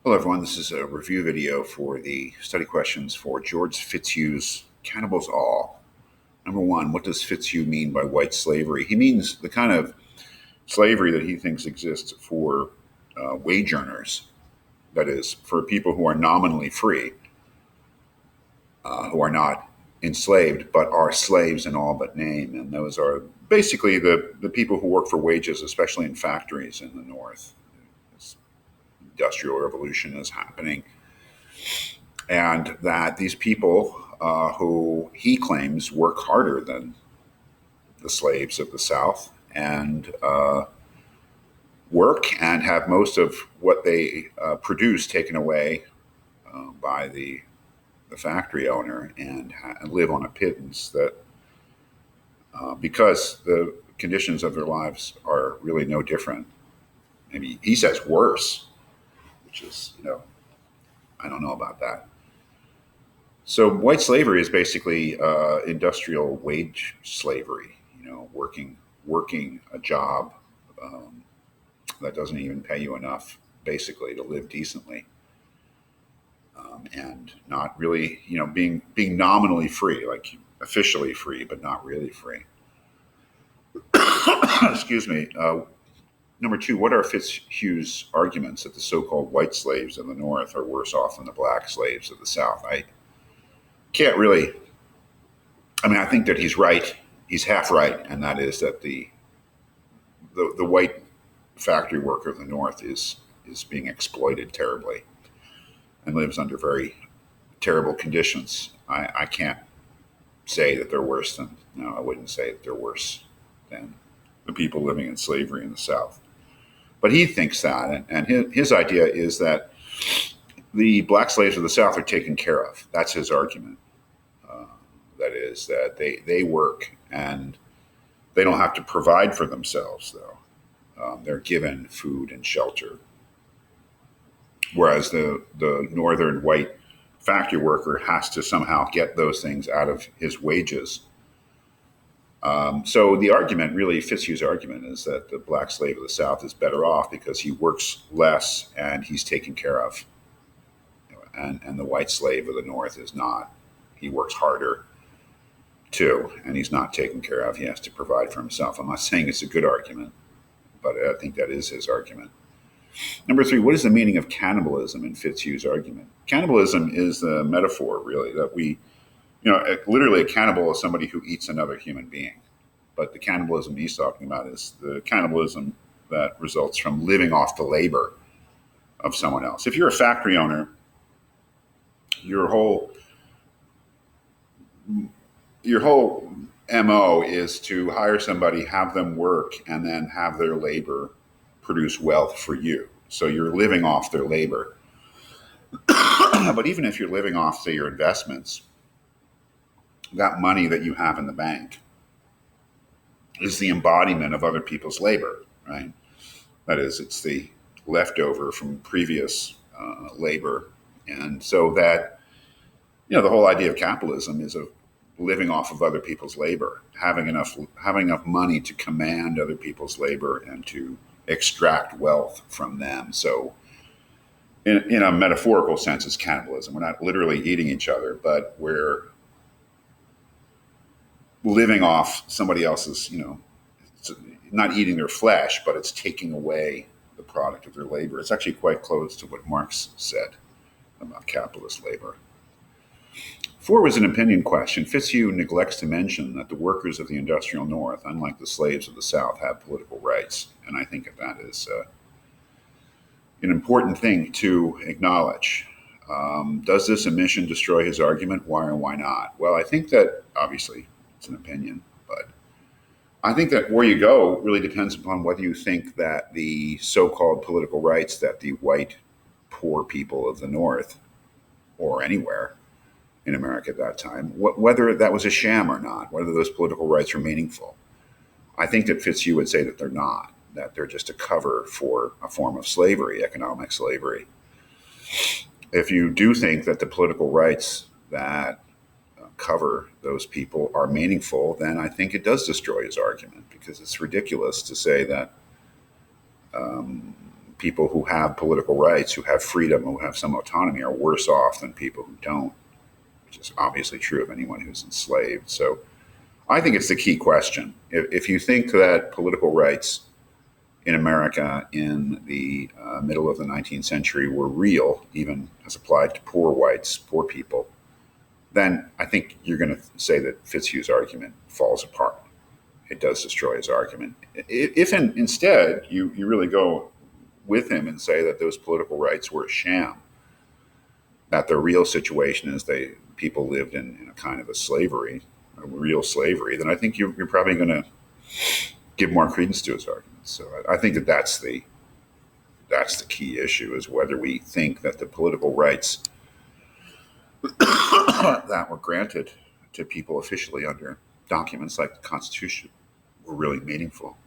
Hello, everyone. This is a review video for the study questions for George Fitzhugh's Cannibals All. Number one, what does Fitzhugh mean by white slavery? He means the kind of slavery that he thinks exists for wage earners, that is, for people who are nominally free, who are not enslaved, but are slaves in all but name. And those are basically the people who work for wages, especially in factories in the North. This industrial revolution is happening, and that these people who he claims work harder than the slaves of the South and work and have most of what they produce taken away by the factory owner and live on a pittance that because the conditions of their lives are really no different. Maybe he says worse, which is, I don't know about that. So white slavery is basically industrial wage slavery. Working a job that doesn't even pay you enough, basically, to live decently, and not really, being nominally free, like officially free, but not really free. Excuse me. Number two, what are Fitzhugh's arguments that the so-called white slaves of the North are worse off than the black slaves of the South? I can't really. I mean, I think that he's right. He's half right, and that is that the white factory worker of the North is being exploited terribly and lives under very terrible conditions. I can't say that they're worse than. No, I wouldn't say that they're worse than the people living in slavery in the South. But he thinks that, and his idea is that the black slaves of the South are taken care of. That's his argument. That is that they work and they don't have to provide for themselves, though. They're given food and shelter. Whereas the northern white factory worker has to somehow get those things out of his wages. So the argument, really, Fitzhugh's argument, is that the black slave of the South is better off because he works less and he's taken care of. And the white slave of the North is not. He works harder too, and he's not taken care of. He has to provide for himself. I'm not saying it's a good argument, but I think that is his argument. Number three, what is the meaning of cannibalism in Fitzhugh's argument? Cannibalism is the metaphor, really, that literally a cannibal is somebody who eats another human being. But the cannibalism he's talking about is the cannibalism that results from living off the labor of someone else. If you're a factory owner, your whole MO is to hire somebody, have them work, and then have their labor produce wealth for you. So you're living off their labor. But even if you're living off, say, your investments, that money that you have in the bank is the embodiment of other people's labor, right? That is, it's the leftover from previous labor. And so that, the whole idea of capitalism is of living off of other people's labor, having enough money to command other people's labor and to extract wealth from them. So in a metaphorical sense, it's cannibalism. We're not literally eating each other, but we're living off somebody else's, it's not eating their flesh, but it's taking away the product of their labor. It's actually quite close to what Marx said about capitalist labor. Four was an opinion question. Fitzhugh neglects to mention that the workers of the industrial North, unlike the slaves of the South, have political rights. And I think that is an important thing to acknowledge. Does this omission destroy his argument? Why or why not? Well, I think that, obviously, it's an opinion, but I think that where you go really depends upon whether you think that the so-called political rights that the white poor people of the North, or anywhere in America at that time, whether that was a sham or not, whether those political rights were meaningful. I think that Fitzhugh would say that they're not, that they're just a cover for a form of slavery, economic slavery. If you do think that the political rights that cover those people are meaningful, then I think it does destroy his argument, because it's ridiculous to say that people who have political rights, who have freedom, who have some autonomy, are worse off than people who don't, which is obviously true of anyone who's enslaved. So I think it's the key question. If you think that political rights in America in the middle of the 19th century were real, even as applied to poor whites, poor people, then I think you're going to say that Fitzhugh's argument falls apart. It does destroy his argument. If instead you really go with him and say that those political rights were a sham, that the real situation is people lived in a kind of a slavery, a real slavery, then I think you're probably going to give more credence to his argument. So I think that's the key issue, is whether we think that the political rights that were granted to people officially under documents like the Constitution were really meaningful.